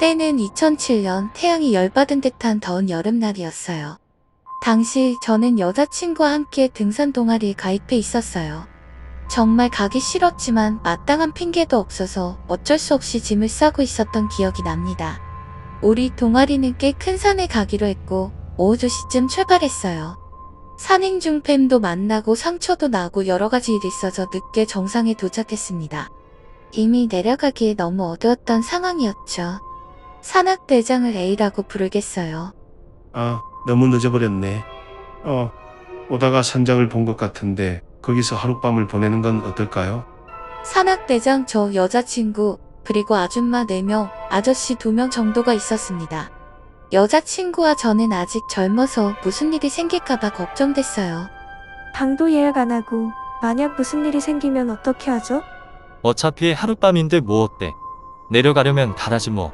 때는 2007년 태양이 열받은 듯한 더운 여름날이었어요. 당시 저는 여자친구와 함께 등산 동아리에 가입해 있었어요. 정말 가기 싫었지만 마땅한 핑계도 없어서 어쩔 수 없이 짐을 싸고 있었던 기억이 납니다. 우리 동아리는 꽤 큰 산에 가기로 했고 오후 2시쯤 출발했어요. 산행 중 뱀도 만나고 상처도 나고 여러가지 일이 있어서 늦게 정상에 도착했습니다. 이미 내려가기에 너무 어두웠던 상황이었죠. 산악대장을 A라고 부르겠어요. 너무 늦어버렸네. 오다가 산장을 본 것 같은데 거기서 하룻밤을 보내는 건 어떨까요? 산악대장 저 여자친구 그리고 아줌마 4명, 아저씨 2명 정도가 있었습니다. 여자친구와 저는 아직 젊어서 무슨 일이 생길까봐 걱정됐어요. 방도 예약 안 하고 만약 무슨 일이 생기면 어떻게 하죠? 어차피 하룻밤인데 뭐 어때? 내려가려면 가라지 뭐.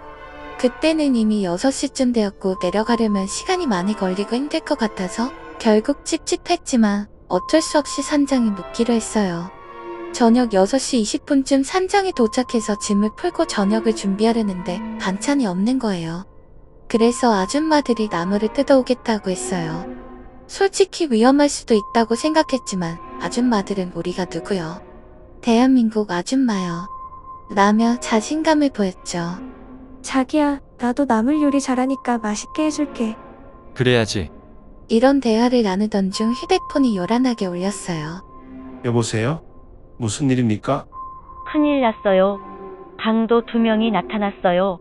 그때는 이미 6시쯤 되었고 내려가려면 시간이 많이 걸리고 힘들 것 같아서 결국 찝찝했지만 어쩔 수 없이 산장에 묵기로 했어요. 저녁 6시 20분쯤 산장에 도착해서 짐을 풀고 저녁을 준비하려는데 반찬이 없는 거예요. 그래서 아줌마들이 나무를 뜯어오겠다고 했어요. 솔직히 위험할 수도 있다고 생각했지만 아줌마들은 우리가 누구요? 대한민국 아줌마요. 라며 자신감을 보였죠. 자기야, 나도 나물 요리 잘하니까 맛있게 해줄게. 그래야지. 이런 대화를 나누던 중 휴대폰이 요란하게 울렸어요. 여보세요? 무슨 일입니까? 큰일 났어요. 강도 2명이 나타났어요.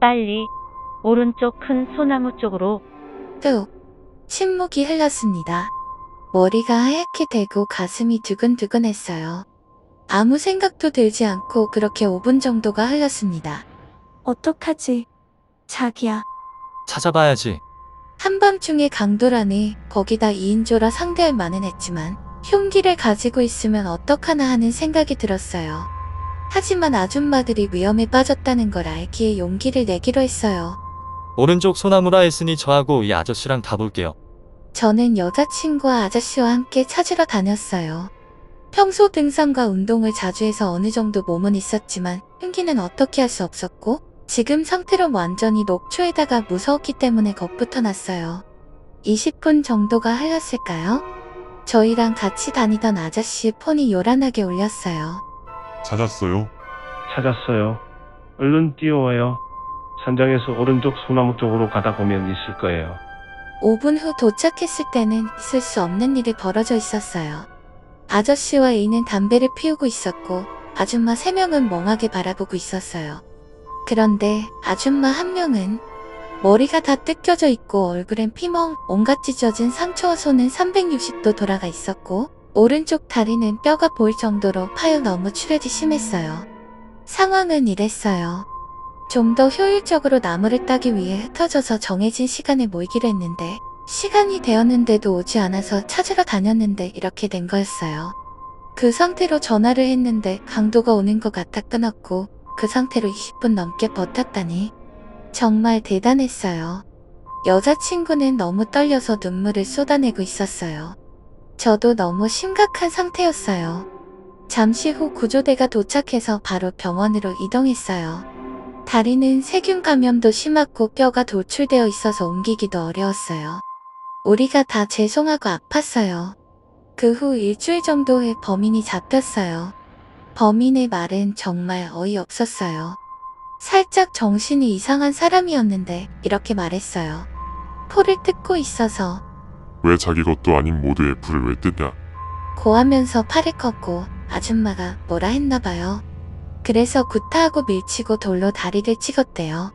빨리 오른쪽 큰 소나무 쪽으로. 뚝. 침묵이 흘렀습니다. 머리가 하얗게 되고 가슴이 두근두근했어요. 아무 생각도 들지 않고 그렇게 5분 정도가 흘렀습니다. 어떡하지? 자기야. 찾아봐야지. 한밤중에 강도라니 거기다 2인조라 상대할 만은 했지만 흉기를 가지고 있으면 어떡하나 하는 생각이 들었어요. 하지만 아줌마들이 위험에 빠졌다는 걸 알기에 용기를 내기로 했어요. 오른쪽 소나무라 했으니 저하고 이 아저씨랑 가볼게요. 저는 여자친구와 아저씨와 함께 찾으러 다녔어요. 평소 등산과 운동을 자주 해서 어느 정도 몸은 있었지만 흉기는 어떻게 할 수 없었고 지금 상태로 완전히 녹초에다가 무서웠기 때문에 겁부터 났어요. 20분 정도가 흘렀을까요? 저희랑 같이 다니던 아저씨의 폰이 요란하게 울렸어요. 찾았어요? 찾았어요. 얼른 뛰어와요. 산장에서 오른쪽 소나무 쪽으로 가다 보면 있을 거예요. 5분 후 도착했을 때는 있을 수 없는 일이 벌어져 있었어요. 아저씨와 A는 담배를 피우고 있었고 아줌마 3명은 멍하게 바라보고 있었어요. 그런데 아줌마 1명은 머리가 다 뜯겨져 있고 얼굴엔 피멍, 온갖 찢어진 상처와 손은 360도 돌아가 있었고 오른쪽 다리는 뼈가 보일 정도로 파여 너무 출혈이 심했어요. 상황은 이랬어요. 좀 더 효율적으로 나무를 따기 위해 흩어져서 정해진 시간에 모이기로 했는데 시간이 되었는데도 오지 않아서 찾으러 다녔는데 이렇게 된 거였어요. 그 상태로 전화를 했는데 강도가 오는 것 같아 끊었고 그 상태로 20분 넘게 버텼다니 정말 대단했어요. 여자친구는 너무 떨려서 눈물을 쏟아내고 있었어요. 저도 너무 심각한 상태였어요. 잠시 후 구조대가 도착해서 바로 병원으로 이동했어요. 다리는 세균 감염도 심하고 뼈가 돌출되어 있어서 옮기기도 어려웠어요. 우리가 다 죄송하고 아팠어요. 그 후 일주일 정도 후에 범인이 잡혔어요. 범인의 말은 정말 어이없었어요. 살짝 정신이 이상한 사람이었는데 이렇게 말했어요. 포를 뜯고 있어서. 왜 자기 것도 아닌 모두의 불을 왜 뜯냐? 고하면서 팔을 꺾고 아줌마가 뭐라 했나봐요. 그래서 구타하고 밀치고 돌로 다리를 찍었대요.